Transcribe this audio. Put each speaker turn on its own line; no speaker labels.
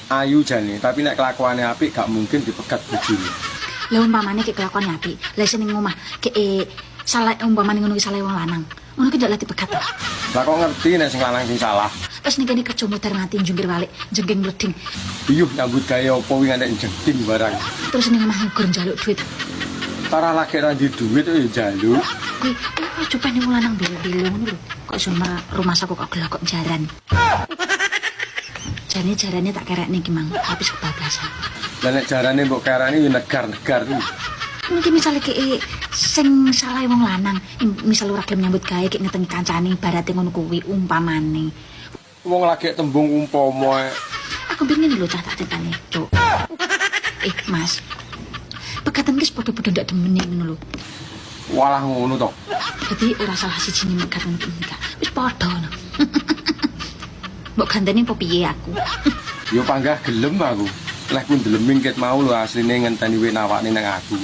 ayu jane, tapi nek kelakuane apik gak mungkin dipegat bojone.
Lah umpamane kek kelakone apik. Lah sing ning omah kek salah umpamane ngono ki salah wong lanang. Ngono ki ndak lati pegat.
Lah kok ngerti nek sing lanang sing salah.
Terus ning kene kerja muter nganti jungkir balik, jengking mleding.
Iyuh nyambut gawe apa wingi nek jengking barang.
Terus ning omah nggur njaluk duit.
Tara lagi ra di duit ya njaluk.
Kuwi aja pengen wong lanang belo-belo ngono lho. Kok iso rumah saku kok gelok kok jaran. Jarane tak kerekne ki Mang, tapi kebablasan.
Lah nek jarane mbok karani ya negar-negar iki.
Mungkin misalnya kayak sing salah wong lanang, misal ora gelem nyambut gawe kayak ngetengi kancane barate ngono kuwi umpamane.
Wong lagi tembung umpama.
Aku pengin lho cah tak cetane, Cuk. Mas. Pegatan ki padha-padha ndak demen ngono lho.
Walah ngono to.
Jadi ora salah siji ning pegatan iki enggak. Wis padha ngono. Mbok ganteni apa piye aku?
Yo panggah gelem aku. Leh ku ndeleming ket mau lho asline ngenteni wek nawakne nang aku.